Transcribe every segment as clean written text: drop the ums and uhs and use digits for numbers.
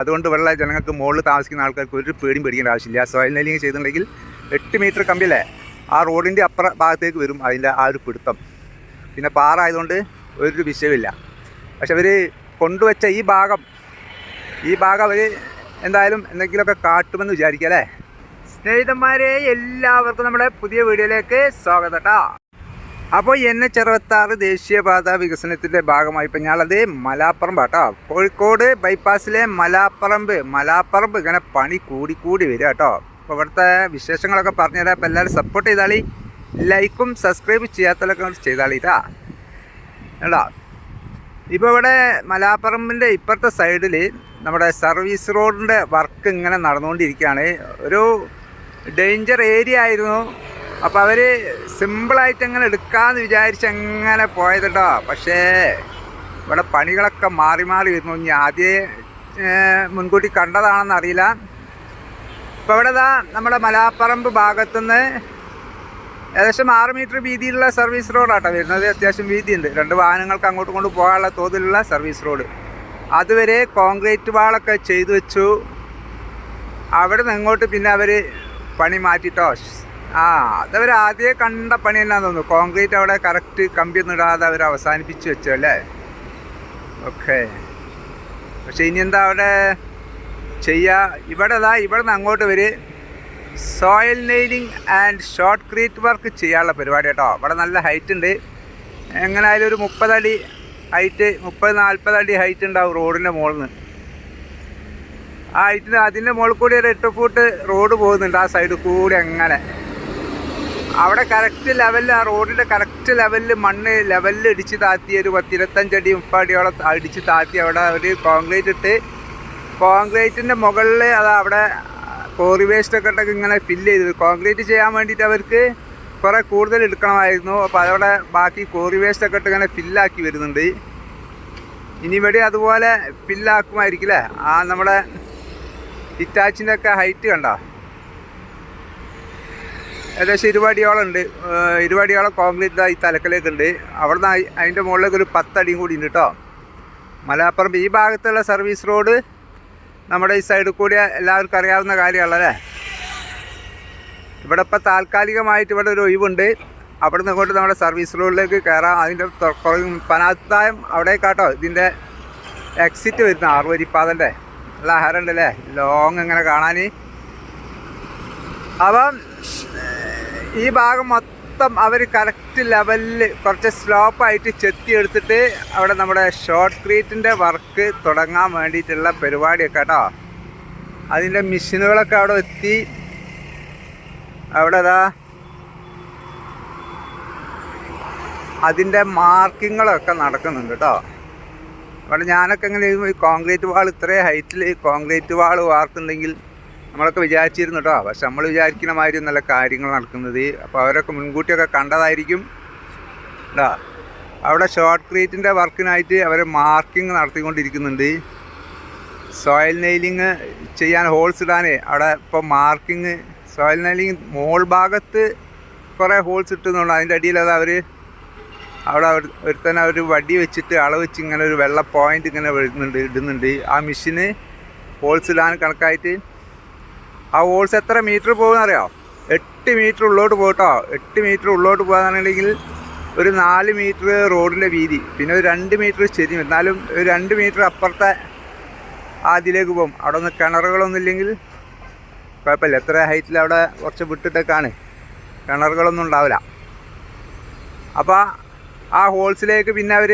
അതുകൊണ്ട് ഇവിടെയുള്ള ജനങ്ങൾക്ക് മുകളിൽ താമസിക്കുന്ന ആൾക്കാർക്ക് ഒരു പേടിയും പേടിക്കേണ്ട ആവശ്യമില്ല. സോയിൽ നെയിലിംഗ് ചെയ്തിട്ടുണ്ടെങ്കിൽ 8 മീറ്റർ കമ്പിയല്ലേ ആ റോഡിൻ്റെ അപ്പുറ ഭാഗത്തേക്ക് വരും അതിൻ്റെ ആ ഒരു പിടുത്തം. പിന്നെ പാറ ആയതുകൊണ്ട് ഒരു വിഷയമില്ല. പക്ഷെ അവർ കൊണ്ടുവച്ച ഈ ഭാഗം അവർ എന്തായാലും എന്തെങ്കിലുമൊക്കെ കാട്ടുമെന്ന് വിചാരിക്കുക അല്ലേ. സ്നേഹിതന്മാരെ, എല്ലാവർക്കും നമ്മുടെ പുതിയ വീഡിയോയിലേക്ക് സ്വാഗതം കേട്ടോ. അപ്പോൾ NH66 ദേശീയപാത വികസനത്തിൻ്റെ ഭാഗമായി ഇപ്പം ഞാനത് മലാപ്പറമ്പ് കേട്ടോ. കോഴിക്കോട് ബൈപ്പാസിലെ മലാപ്പറമ്പ് ഇങ്ങനെ പണി കൂടി വരിക കേട്ടോ. അപ്പോൾ ഇവിടുത്തെ വിശേഷങ്ങളൊക്കെ പറഞ്ഞുതരാം. അപ്പോൾ എല്ലാവരും സപ്പോർട്ട് ചെയ്താളി, ലൈക്കും സബ്സ്ക്രൈബ് ചെയ്യാത്തതൊക്കെ ചെയ്താളി കേട്ടോ. കേട്ടോ, ഇപ്പോൾ ഇവിടെ മലാപ്പറമ്പിൻ്റെ ഇപ്പുറത്തെ സൈഡിൽ നമ്മുടെ സർവീസ് റോഡിൻ്റെ വർക്ക് ഇങ്ങനെ നടന്നുകൊണ്ടിരിക്കുകയാണ്. ഒരു ഡേഞ്ചർ ഏരിയ ആയിരുന്നു. അപ്പോൾ അവർ സിമ്പിളായിട്ട് എങ്ങനെ എടുക്കാമെന്ന് വിചാരിച്ച് എങ്ങനെ പോയത് കേട്ടോ. പക്ഷേ ഇവിടെ പണികളൊക്കെ മാറി വരുന്നു. ഇനി ആദ്യം മുൻകൂട്ടി കണ്ടതാണെന്നറിയില്ല. ഇപ്പോൾ ഇവിടെ നമ്മുടെ മലാപ്പറമ്പ് ഭാഗത്തുനിന്ന് ഏകദേശം 6 മീറ്റർ വീതിയിലുള്ള സർവീസ് റോഡാട്ടോ വരുന്നത്. അത്യാവശ്യം വീതിയുണ്ട്. 2 വാഹനങ്ങൾക്ക് അങ്ങോട്ടും കൊണ്ട് പോകാനുള്ള തോതിലുള്ള സർവീസ് റോഡ്. അതുവരെ കോൺക്രീറ്റ് വാളൊക്കെ ചെയ്തു വെച്ചു. അവിടെ നിന്ന് ഇങ്ങോട്ട് പിന്നെ അവർ പണി മാറ്റിട്ടോ. അതവർ ആദ്യമേ കണ്ട പണി എന്നാന്ന് തോന്നുന്നു. കോൺക്രീറ്റ് അവിടെ കറക്റ്റ് കമ്പിയൊന്നും ഇടാതെ അവർ അവസാനിപ്പിച്ച് വെച്ചു അല്ലേ. ഓക്കെ, പക്ഷെ ഇനി എന്താ അവിടെ ചെയ്യുക? ഇവിടെ നിന്ന് അങ്ങോട്ട് ഇവർ soil nailing and short Crete work ചെയ്യാനുള്ള പരിപാടി കേട്ടോ. ഇവിടെ നല്ല ഹൈറ്റ് ഉണ്ട്. എങ്ങനെയായാലും ഒരു 30 അടി ഹൈറ്റ്, 30-40 അടി ഹൈറ്റ് ഉണ്ടാവും റോഡിൻ്റെ മുകളിൽ നിന്ന്. ആ ഹൈറ്റിന് അതിൻ്റെ മുകളിൽ കൂടി ഒരു 8 ഫൂട്ട് റോഡ് പോകുന്നുണ്ട് ആ സൈഡിൽ കൂടി. അങ്ങനെ അവിടെ കറക്റ്റ് ലെവലിൽ, ആ റോഡിൻ്റെ കറക്റ്റ് ലെവലിൽ മണ്ണ് ലെവലിൽ ഇടിച്ച് താത്തി ഒരു 10-25 അടി 30 അടിയോളം ഇടിച്ച് താത്തി അവിടെ ഒരു കോൺക്രീറ്റ് ഇട്ട്, കോൺക്രീറ്റിൻ്റെ മുകളിൽ അവിടെ കോറി വേസ്റ്റൊക്കെ ഇട്ടൊക്കെ ഇങ്ങനെ ഫില്ല് ചെയ്ത്, കോൺക്രീറ്റ് ചെയ്യാൻ വേണ്ടിയിട്ട് അവർക്ക് കുറേ കൂടുതൽ എടുക്കണമായിരുന്നു. അപ്പോൾ അതവിടെ ബാക്കി കോറി വേസ്റ്റൊക്കെ ഇട്ട് ഇങ്ങനെ ഫില്ലാക്കി വരുന്നുണ്ട്. ഇനി ഇവിടെ അതുപോലെ ഫില്ലാക്കുമായിരിക്കില്ലേ. ആ നമ്മുടെ ഹിറ്റാച്ചിൻ്റെ ഒക്കെ ഹൈറ്റ് കണ്ടോ, ഏകദേശം 20 അടിയോളം ഉണ്ട്. 20 അടിയോളം കോൺക്രീറ്റ് ഈ തലക്കലേക്കുണ്ട്. അവിടെ നിന്ന് അതിൻ്റെ മുകളിലേക്ക് ഒരു 10 അടിയും കൂടി ഉണ്ട് കേട്ടോ. മലാപ്പറമ്പ് ഈ ഭാഗത്തുള്ള സർവീസ് റോഡ് നമ്മുടെ ഈ സൈഡിൽ കൂടി എല്ലാവർക്കും അറിയാവുന്ന കാര്യമാണല്ലേ. ഇവിടെ ഇപ്പോൾ താൽക്കാലികമായിട്ട് ഇവിടെ ഒരു ഒഴിവുണ്ട്. അവിടെ നിന്ന് കൊണ്ട് നമ്മുടെ സർവീസ് റോഡിലേക്ക് കയറാം. അതിൻ്റെ പനാത്തായം അവിടേക്കാട്ടോ ഇതിൻ്റെ എക്സിറ്റ് വരുന്ന 6 വരിപ്പാതൻ്റെ നല്ല ആഹാരമുണ്ടല്ലേ, ലോങ് ഇങ്ങനെ കാണാൻ. അപ്പം ഈ ഭാഗം മൊത്തം അവർ കറക്റ്റ് ലെവലിൽ കുറച്ച് സ്ലോപ്പായിട്ട് ചെത്തിയെടുത്തിട്ട് അവിടെ നമ്മുടെ ഷോർട്ട് ക്രീറ്റിൻ്റെ വർക്ക് തുടങ്ങാൻ വേണ്ടിയിട്ടുള്ള പരിപാടിയൊക്കെ കേട്ടോ. അതിൻ്റെ മെഷീനുകളൊക്കെ അവിടെ എത്തി. അവിടെ അതിൻ്റെ മാർക്കിങ്ങുകളൊക്കെ നടക്കുന്നുണ്ട് കേട്ടോ. അവിടെ ഞാനൊക്കെ എങ്ങനെ ഈ കോൺക്രീറ്റ് വാൾ ഇത്രയും ഹൈറ്റിൽ കോൺക്രീറ്റ് വാൾ വാർത്തുണ്ടെങ്കിൽ നമ്മളൊക്കെ വിചാരിച്ചിരുന്നു കേട്ടോ. പക്ഷെ നമ്മൾ വിചാരിക്കുന്ന മാതിരി നല്ല കാര്യങ്ങൾ നടക്കുന്നത്. അപ്പോൾ അവരൊക്കെ മുൻകൂട്ടിയൊക്കെ കണ്ടതായിരിക്കും കേട്ടോ. അവിടെ ഷോർട്ട് ക്രീറ്റിൻ്റെ വർക്കിനായിട്ട് അവർ മാർക്കിങ് നടത്തിക്കൊണ്ടിരിക്കുന്നുണ്ട്. സോയിൽ നെയിലിങ് ചെയ്യാൻ ഹോൾസ് ഇടാൻ അവിടെ ഇപ്പോൾ മാർക്കിങ്, സോയിൽ നെയിലിങ് മോൾ ഭാഗത്ത് കുറേ ഹോൾസ് ഇട്ടുന്നുണ്ട്. അതിൻ്റെ അടിയിൽ അവർ അവിടെ ഒരുത്തന്നെ ഒരു വടി വെച്ചിട്ട് അളവ് വെച്ച് ഇങ്ങനെ ഒരു വെള്ള പോയിൻ്റ് ഇങ്ങനെ ഇടുന്നുണ്ട്. ആ മെഷീന് ഹോൾസ് ഇടാൻ കണക്കായിട്ട് ആ ഹോൾസ് എത്ര മീറ്റർ പോകുമെന്നറിയാമോ? 8 മീറ്റർ ഉള്ളോട്ട് പോകട്ടോ. 8 മീറ്റർ ഉള്ളോട്ട് പോകാന്നുണ്ടെങ്കിൽ ഒരു 4 മീറ്റർ റോഡിൻ്റെ വീതി, പിന്നെ ഒരു 2 മീറ്റർ ചെരിയും. എന്നാലും ഒരു 2 മീറ്റർ അപ്പുറത്തെ അതിലേക്ക് പോകും. അവിടെ ഒന്ന് കിണറുകളൊന്നും ഇല്ലെങ്കിൽ കുഴപ്പമില്ല. എത്ര ഹൈറ്റിൽ അവിടെ കുറച്ച് വിട്ടിട്ടൊക്കെയാണ്, കിണറുകളൊന്നും ഉണ്ടാവില്ല. അപ്പോൾ ആ ഹോൾസിലേക്ക് പിന്നെ അവർ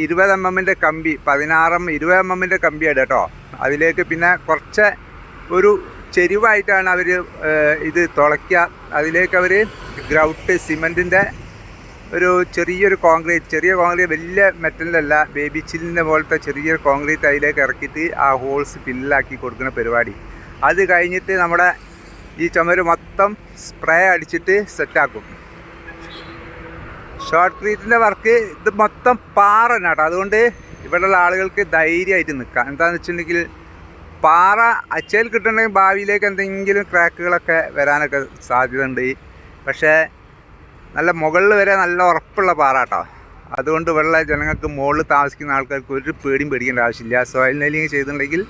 20 mm കമ്പി, 16-20 mm കമ്പിയാണ് കേട്ടോ. അതിലേക്ക് പിന്നെ കുറച്ച് ഒരു ചെരിവായിട്ടാണ് അവർ ഇത് തുളയ്ക്കുക. അതിലേക്ക് അവർ ഗ്രൗട്ട് സിമെൻറ്റിൻ്റെ ഒരു ചെറിയ കോൺക്രീറ്റ്, വലിയ മെറ്റലിലല്ല, ബേബി ചില്ലിൻ്റെ പോലത്തെ ചെറിയൊരു കോൺക്രീറ്റ് അതിലേക്ക് ഇറക്കിയിട്ട് ആ ഹോൾസ് ഫില്ലാക്കി കൊടുക്കുന്ന പരിപാടി. അത് കഴിഞ്ഞിട്ട് നമ്മുടെ ഈ ചുമര് മൊത്തം സ്പ്രേ അടിച്ചിട്ട് സെറ്റാക്കും. ഷോർട്ട് ക്രീറ്റിൻ്റെ വർക്ക് ഇത് മൊത്തം പാറ തന്നെ കേട്ടോ. അതുകൊണ്ട് ഇവിടെയുള്ള ആളുകൾക്ക് ധൈര്യമായിട്ട് നിൽക്കാം. എന്താണെന്ന് വെച്ചിട്ടുണ്ടെങ്കിൽ പാറ അച്ചയിൽ കിട്ടുന്നുണ്ടെങ്കിൽ ഭാവിയിലേക്ക് എന്തെങ്കിലും ക്രാക്കുകളൊക്കെ വരാനൊക്കെ സാധ്യത ഉണ്ട്. പക്ഷേ നല്ല മുകളിൽ വരെ നല്ല ഉറപ്പുള്ള പാറ കേട്ടോ. അതുകൊണ്ട് ഇവിടെയുള്ള ജനങ്ങൾക്ക് മുകളിൽ താമസിക്കുന്ന ആൾക്കാർക്ക് ഒരു പേടിയും പേടിക്കേണ്ട ആവശ്യമില്ല. സോയിൽ നെല്ലിങ് ചെയ്തിട്ടുണ്ടെങ്കിൽ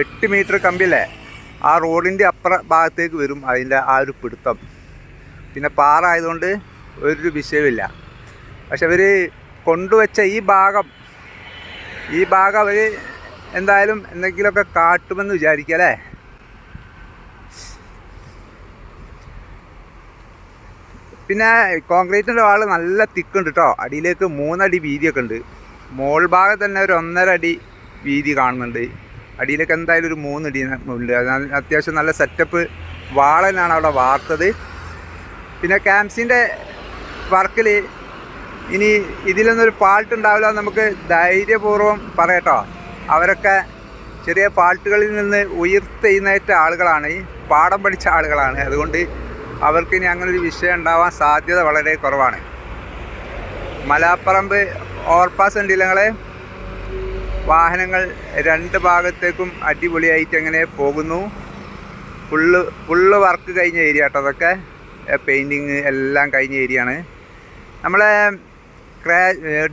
8 മീറ്റർ കമ്പിയല്ലേ ആ റോഡിൻ്റെ അപ്പുറ ഭാഗത്തേക്ക് വരും അതിൻ്റെ ആ ഒരു പിടുത്തം. പിന്നെ പാറ ആയതുകൊണ്ട് ഒരു വിഷയമില്ല. പക്ഷെ അവർ കൊണ്ടുവച്ച ഈ ഭാഗം അവർ എന്തായാലും എന്തെങ്കിലുമൊക്കെ കാട്ടുമെന്ന് വിചാരിക്കുക അല്ലേ. പിന്നെ കോൺക്രീറ്റിൻ്റെ വാൾ നല്ല തിക്കുണ്ട് കേട്ടോ. അടിയിലേക്ക് 3 അടി വീതിയൊക്കെ ഉണ്ട്. മോൾ ഭാഗം തന്നെ ഒരു 1.5 അടി വീതി കാണുന്നുണ്ട്. അടിയിലേക്ക് എന്തായാലും ഒരു 3 അടി ഉണ്ട്. അത്യാവശ്യം നല്ല സെറ്റപ്പ് വാൾ തന്നെയാണ് അവിടെ വാർത്തത്. പിന്നെ ക്യാമ്പ്സിൻ്റെ വർക്കിൽ ഇനി ഇതിലൊന്നൊരു ഫാൾട്ട് ഉണ്ടാവില്ല നമുക്ക് ധൈര്യപൂർവ്വം പറയട്ടോ. അവരൊക്കെ ചെറിയ ഫാൾട്ടുകളിൽ നിന്ന് ഉയർത്തെഴുന്നേറ്റ ആളുകളാണ്, പാഠം പഠിച്ച ആളുകളാണ്. അതുകൊണ്ട് അവർക്കിനി അങ്ങനൊരു വിഷയം ഉണ്ടാവാൻ സാധ്യത വളരെ കുറവാണ്. മലാപ്പറമ്പ് ഓവർപാസ് ഉണ്ടല്ലോ ഞങ്ങളെ വാഹനങ്ങൾ 2 ഭാഗത്തേക്കും അടിപൊളിയായിട്ട് അങ്ങനെ പോകുന്നു. ഫുള്ള് വർക്ക് കഴിഞ്ഞ ഏരിയ കേട്ടോ. അതൊക്കെ പെയിൻറ്റിങ് എല്ലാം കഴിഞ്ഞ ഏരിയ ആണ്. നമ്മളെ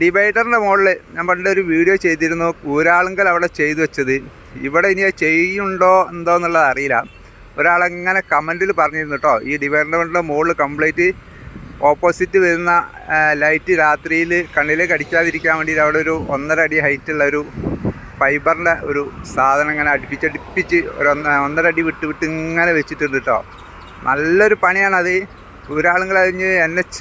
ഡിവൈഡറിൻ്റെ മുകളിൽ ഞാൻ പണ്ടൊരു വീഡിയോ ചെയ്തിരുന്നു, ഊരാളുങ്കൽ അവിടെ ചെയ്തു വെച്ചത്. ഇവിടെ ഇനി ചെയ്യുന്നുണ്ടോ എന്തോ എന്നുള്ളത് അറിയില്ല. ഒരാളെങ്ങനെ കമൻറ്റിൽ പറഞ്ഞിരുന്നു കേട്ടോ, ഈ ഡിവൈഡറിൻ്റെ മുകളിൽ കംപ്ലീറ്റ് ഓപ്പോസിറ്റ് വരുന്ന ലൈറ്റ് രാത്രിയിൽ കണ്ണിലേക്ക് അടിക്കാതിരിക്കാൻ വേണ്ടിയിട്ട് അവിടെ ഒരു 1.5 അടി ഹൈറ്റുള്ള ഒരു ഫൈബറിൻ്റെ ഒരു സാധനം ഇങ്ങനെ അടുപ്പിച്ച് ഒരു 1.5 അടി വിട്ട് ഇങ്ങനെ വെച്ചിട്ടുണ്ട് കേട്ടോ. നല്ലൊരു പണിയാണത്. ഊരാളുങ്കൽ അതിന് NH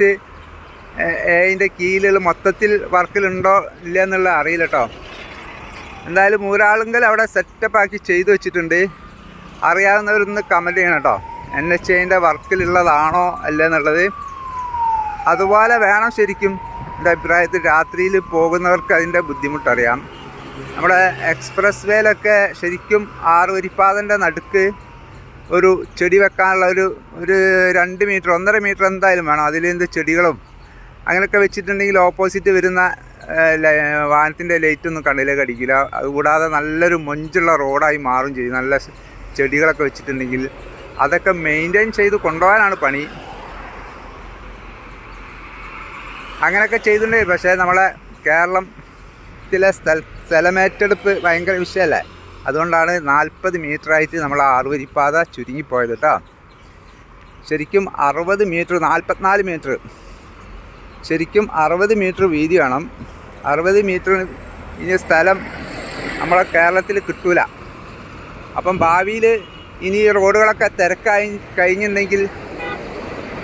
അതിൻ്റെ കീഴിലുള്ള മൊത്തത്തിൽ വർക്കിലുണ്ടോ ഇല്ല എന്നുള്ള അറിയില്ല കേട്ടോ. എന്തായാലും ഊരാളുങ്കൽ അവിടെ സെറ്റപ്പാക്കി ചെയ്തു വെച്ചിട്ടുണ്ട്. അറിയാവുന്നവരൊന്ന് കമൻറ്റ് ചെയ്യണം കേട്ടോ, NH അതിൻ്റെ വർക്കിലുള്ളതാണോ അല്ല എന്നുള്ളത്. അതുപോലെ വേണം ശരിക്കും എൻ്റെ അഭിപ്രായത്തിൽ രാത്രിയിൽ പോകുന്നവർക്ക് അതിൻ്റെ ബുദ്ധിമുട്ടറിയാം. നമ്മുടെ എക്സ്പ്രസ് വേയിലൊക്കെ ശരിക്കും 6 വരിപ്പാതൻ്റെ നടുക്ക് ഒരു ചെടി വെക്കാനുള്ള ഒരു 2 മീറ്റർ 1.5 മീറ്റർ എന്തായാലും വേണം. അതിലെന്ത് ചെടികളും അങ്ങനെയൊക്കെ വെച്ചിട്ടുണ്ടെങ്കിൽ ഓപ്പോസിറ്റ് വരുന്ന വാഹനത്തിൻ്റെ ലൈറ്റൊന്നും കണ്ണിലേക്ക് അടിക്കില്ല. അതുകൂടാതെ നല്ലൊരു മൊഞ്ചുള്ള റോഡായി മാറും ചെയ്യും. നല്ല ചെടികളൊക്കെ വെച്ചിട്ടുണ്ടെങ്കിൽ അതൊക്കെ മെയിൻറ്റെയിൻ ചെയ്ത് കൊണ്ടുപോകാനാണ് പണി. അങ്ങനെയൊക്കെ ചെയ്തിട്ടുണ്ടെങ്കിൽ പക്ഷേ നമ്മളെ കേരളത്തിലെ സ്ഥലമേറ്റെടുപ്പ് ഭയങ്കര വിഷയമല്ലേ. അതുകൊണ്ടാണ് 40 മീറ്ററായിട്ട് നമ്മൾ 6 വരിപ്പാത ചുരുങ്ങിപ്പോയത് കേട്ടോ. ശരിക്കും 60 മീറ്റർ 44 മീറ്റർ ശരിക്കും 60 മീറ്റർ വീതി വേണം. 60 മീറ്റർ ഇനി സ്ഥലം നമ്മളെ കേരളത്തിൽ കിട്ടൂല. അപ്പം ഭാവിയിൽ ഇനി റോഡുകളൊക്കെ കഴിഞ്ഞിട്ടുണ്ടെങ്കിൽ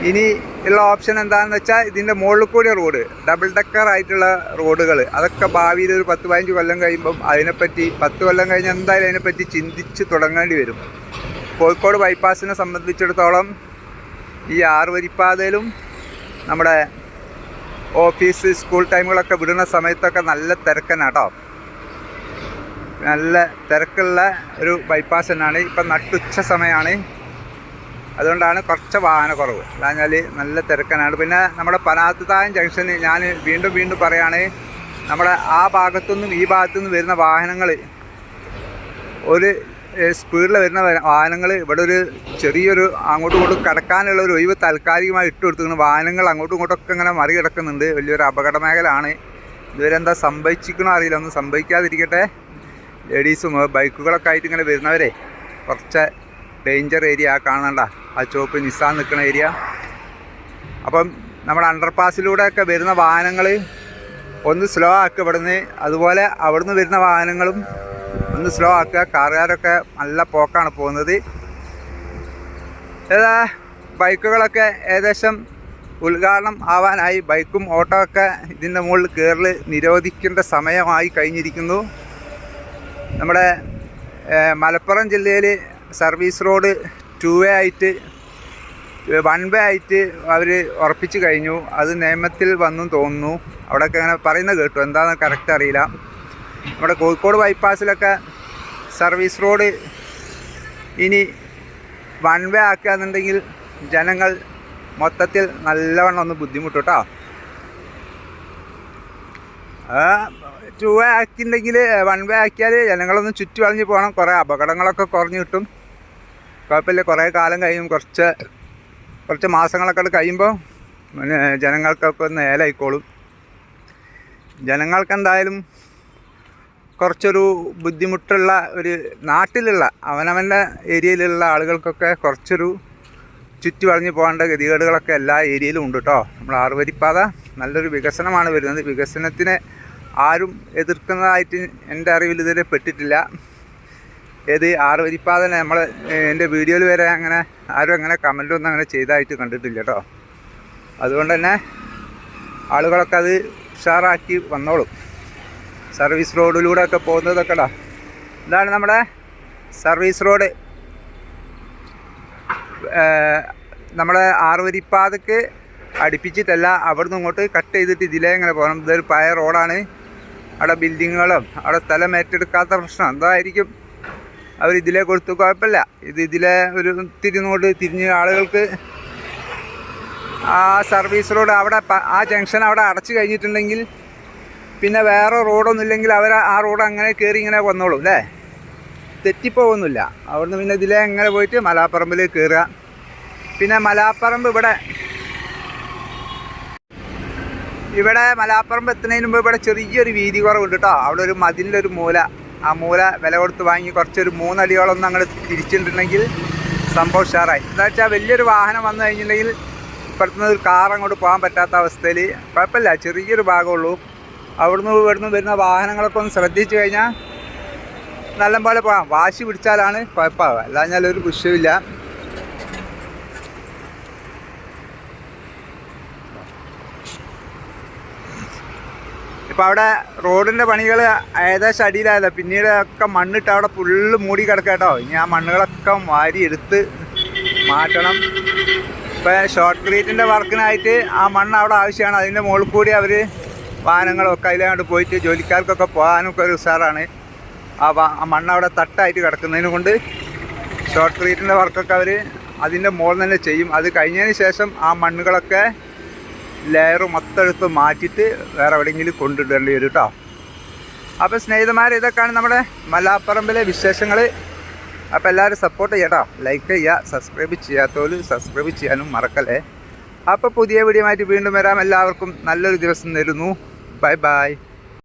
ഇനി ഉള്ള ഓപ്ഷൻ എന്താണെന്ന് വെച്ചാൽ ഇതിൻ്റെ മുകളിൽ കൂടിയ റോഡ്, ഡബിൾ ഡെക്കർ ആയിട്ടുള്ള റോഡുകൾ, അതൊക്കെ ഭാവിയിൽ ഒരു 10-15 കൊല്ലം കഴിയുമ്പം അതിനെപ്പറ്റി 10 കൊല്ലം കഴിഞ്ഞ് എന്തായാലും അതിനെപ്പറ്റി ചിന്തിച്ച് തുടങ്ങേണ്ടി വരും. കോഴിക്കോട് ബൈപ്പാസിനെ സംബന്ധിച്ചിടത്തോളം ഈ 6 വരിപ്പാതയിലും നമ്മുടെ ഓഫീസ് സ്കൂൾ ടൈമുകളൊക്കെ വിടുന്ന സമയത്തൊക്കെ നല്ല തിരക്കനാട്ടോ. നല്ല തിരക്കുള്ള ഒരു ബൈപ്പാസ് തന്നെയാണ്. ഇപ്പം നട്ടുച്ച സമയമാണ്, അതുകൊണ്ടാണ് കുറച്ച് വാഹനക്കുറവ്. അല്ലാഞ്ഞാൽ നല്ല തിരക്കനാണ്. പിന്നെ നമ്മുടെ പനാത്തുതായം ജംഗ്ഷന് ഞാൻ വീണ്ടും പറയുകയാണ്, നമ്മുടെ ആ ഭാഗത്തുനിന്നും ഈ ഭാഗത്തുനിന്നും വരുന്ന വാഹനങ്ങൾ, ഒരു സ്പീഡിൽ വരുന്ന വാഹനങ്ങൾ ഇവിടെ ഒരു ചെറിയൊരു അങ്ങോട്ടും ഇങ്ങോട്ടും കിടക്കാനുള്ള ഒരു ഒഴിവ് താൽക്കാലികമായി ഇട്ട് കൊടുത്തിരിക്കുന്നു. വാഹനങ്ങൾ അങ്ങോട്ടും ഇങ്ങോട്ടൊക്കെ ഇങ്ങനെ മറികിടക്കുന്നുണ്ട്. വലിയൊരു അപകട മേഖലയാണ്. ഇതുവരെ എന്താ സംഭവിച്ചിരിക്കണോ അറിയില്ല. ഒന്നും സംഭവിക്കാതിരിക്കട്ടെ. ലേഡീസും ബൈക്കുകളൊക്കെ ആയിട്ട് ഇങ്ങനെ വരുന്നവരെ കുറച്ച് ഡേഞ്ചർ ഏരിയ കാണണ്ട, ആ ചുവപ്പ് നിസാൻ നിൽക്കുന്ന ഏരിയ. അപ്പം നമ്മുടെ അണ്ടർപാസിലൂടെയൊക്കെ വരുന്ന വാഹനങ്ങൾ ഒന്ന് സ്ലോ ആക്കുക ഇവിടുന്ന്. അതുപോലെ അവിടുന്ന് വരുന്ന വാഹനങ്ങളും ഒന്ന് സ്ലോ ആക്കുക. കാറുകാരൊക്കെ നല്ല പോക്കാണ് പോകുന്നത്. ബൈക്കുകളൊക്കെ ഏകദേശം ഉദ്ഘാടനം ആവാനായി. ബൈക്കും ഓട്ടോ ഒക്കെ ഇതിൻ്റെ മുകളിൽ കയറൽ നിരോധിക്കേണ്ട സമയമായി കഴിഞ്ഞിരിക്കുന്നു. നമ്മുടെ മലപ്പുറം ജില്ലയിൽ സർവീസ് റോഡ് 2 വേ ആയിട്ട് 1 വേ ആയിട്ട് അവർ ഉറപ്പിച്ച് കഴിഞ്ഞു. അത് നിയമത്തിൽ വന്നു തോന്നുന്നു. അവിടെയൊക്കെ അങ്ങനെ പറയുന്നത് കേട്ടു, എന്താണെന്ന് കറക്റ്റ് അറിയില്ല. നമ്മുടെ കോഴിക്കോട് ബൈപ്പാസിലൊക്കെ സർവീസ് റോഡ് ഇനി 1 വേ ആക്കുകയെന്നുണ്ടെങ്കിൽ ജനങ്ങൾ മൊത്തത്തിൽ നല്ലവണ്ണം ഒന്ന് ബുദ്ധിമുട്ടും കേട്ടോ. 2 വേ ആക്കിയിട്ടുണ്ടെങ്കിൽ 1 വേ ആക്കിയാൽ ജനങ്ങളൊന്ന് ചുറ്റി വളഞ്ഞ് പോകണം. കുറേ അപകടങ്ങളൊക്കെ കുറഞ്ഞ് കിട്ടും. കുഴപ്പമില്ല, കുറേ കാലം കഴിയും, കുറച്ച് മാസങ്ങളൊക്കെ കഴിയുമ്പോൾ ജനങ്ങൾക്കൊക്കെ ഒന്ന് ഏലായിക്കോളും. ജനങ്ങൾക്കെന്തായാലും കുറച്ചൊരു ബുദ്ധിമുട്ടുള്ള ഒരു നാട്ടിലുള്ള അവനവൻ്റെ ഏരിയയിലുള്ള ആളുകൾക്കൊക്കെ കുറച്ചൊരു ചുറ്റി വളഞ്ഞ് പോകേണ്ട ഗതികേടുകളൊക്കെ എല്ലാ ഏരിയയിലും ഉണ്ട് കേട്ടോ. നമ്മൾ ആറുവരിപ്പാത നല്ലൊരു വികസനമാണ് വരുന്നത്. വികസനത്തിനെ ആരും എതിർക്കുന്നതായിട്ട് എൻ്റെ അറിവിൽ ഇതുവരെ പെട്ടിട്ടില്ല. ഏത് ആറുവരിപ്പാത നമ്മൾ എൻ്റെ വീഡിയോയിൽ വരെ അങ്ങനെ ആരും അങ്ങനെ കമൻറ്റൊന്നും അങ്ങനെ ചെയ്തതായിട്ട് കണ്ടിട്ടില്ല കേട്ടോ. അതുകൊണ്ട് തന്നെ ആളുകളൊക്കെ അത് ഉഷാറാക്കി വന്നോളും. സർവീസ് റോഡിലൂടെ ഒക്കെ പോകുന്നതൊക്കെ ഇതാണ് നമ്മുടെ സർവീസ് റോഡ്. നമ്മുടെ ആറുവരിപ്പാതക്ക് അടുപ്പിച്ചിട്ടല്ല, അവിടെ നിന്ന് ഇങ്ങോട്ട് കട്ട് ചെയ്തിട്ട് ഇതിലേ ഇങ്ങനെ പോകണം. ഇതൊരു പഴയ റോഡാണ്. അവിടെ ബിൽഡിങ്ങുകളും അവിടെ സ്ഥലം ഏറ്റെടുക്കാത്ത പ്രശ്നം എന്തായിരിക്കും അവർ ഇതിലേ കൊടുത്തു. കുഴപ്പമില്ല. ഇതിലെ ഒരു തിരിഞ്ഞോട്ട് തിരിഞ്ഞ് ആളുകൾക്ക് ആ സർവീസ് റോഡ് അവിടെ ആ ജംഗ്ഷൻ അവിടെ അടച്ചു കഴിഞ്ഞിട്ടുണ്ടെങ്കിൽ പിന്നെ വേറെ റോഡൊന്നും ഇല്ലെങ്കിൽ അവർ ആ റോഡ് അങ്ങനെ കയറി ഇങ്ങനെ വന്നോളും അല്ലേ, തെറ്റിപ്പോകുന്നില്ല. അവിടുന്ന് പിന്നെ ഇതിലേ എങ്ങനെ പോയിട്ട് മലാപ്പറമ്പിലേക്ക് കയറുക. പിന്നെ മലാപ്പറമ്പ് ഇവിടെ മലാപ്പറമ്പ് എത്തുന്നതിന് മുമ്പ് ഇവിടെ ചെറിയൊരു വീതി കുറവുണ്ട് കേട്ടോ. അവിടെ ഒരു മതിലൊരു മൂല, ആ മൂല വില കൊടുത്ത് വാങ്ങി കുറച്ചൊരു 3 അടിയോളം അങ്ങോട്ട് തിരിച്ചിട്ടുണ്ടെങ്കിൽ സംഭവം ഉഷാറായി. എന്താ വെച്ചാൽ വലിയൊരു വാഹനം വന്നു കഴിഞ്ഞിട്ടുണ്ടെങ്കിൽ ഇപ്പുറത്തുനിന്ന് ഒരു കാർ അങ്ങോട്ട് പോകാൻ പറ്റാത്ത അവസ്ഥയിൽ കുഴപ്പമില്ല, ചെറിയൊരു ഭാഗമുള്ളൂ. ഇവിടുന്ന് വരുന്ന വാഹനങ്ങളൊക്കെ ഒന്ന് ശ്രദ്ധിച്ചു കഴിഞ്ഞാൽ നല്ലപോലെ പോകാം. വാശി പിടിച്ചാലാണ് കുഴപ്പമാവുക, അല്ലാഞ്ഞാൽ ഒരു വിഷയമില്ല. ഇപ്പോൾ അവിടെ റോഡിൻ്റെ പണികൾ ഏകദേശം അടിയിലായല്ലോ. പിന്നീട് ഒക്കെ മണ്ണിട്ട് അവിടെ ഫുള്ള് മൂടി കിടക്കുക കേട്ടോ. ഇനി ആ മണ്ണുകളൊക്കെ വാരി എടുത്ത് മാറ്റണം. ഇപ്പോൾ ഷോർട്ട് ക്രീറ്റിൻ്റെ വർക്കിനായിട്ട് ആ മണ്ണ് അവിടെ ആവശ്യമാണ്. അതിൻ്റെ മുകളിൽ കൂടി അവർ വാഹനങ്ങളൊക്കെ അതിലങ്ങോട്ട് പോയിട്ട് ജോലിക്കാർക്കൊക്കെ പോകാനൊക്കെ ഒരു ഉഷാറാണ്. ആ മണ്ണ് അവിടെ തട്ടായിട്ട് കിടക്കുന്നതിന് കൊണ്ട് ഷോർട്ട് ക്രീറ്റിൻ്റെ വർക്കൊക്കെ അവർ അതിൻ്റെ മുകളിൽ തന്നെ ചെയ്യും. അത് കഴിഞ്ഞതിന് ശേഷം ആ മണ്ണുകളൊക്കെ ലെയർ മൊത്തം എടുത്ത് മാറ്റിയിട്ട് വേറെ എവിടെയെങ്കിലും കൊണ്ടിടേണ്ടി വരും കേട്ടോ. അപ്പോൾ സ്നേഹിതന്മാർ, ഇതൊക്കെയാണ് നമ്മുടെ മലാപ്പറമ്പിലെ വിശേഷങ്ങൾ. അപ്പോൾ എല്ലാവരും സപ്പോർട്ട് ചെയ്യാം കേട്ടോ. ലൈക്ക് ചെയ്യുക, സബ്സ്ക്രൈബ് ചെയ്യാത്തവർ സബ്സ്ക്രൈബ് ചെയ്യാനും മറക്കല്ലേ. അപ്പോൾ പുതിയ വീഡിയോ ആയിട്ട് വീണ്ടും വരാം. എല്ലാവർക്കും നല്ലൊരു ദിവസം നേരുന്നു. Bye bye.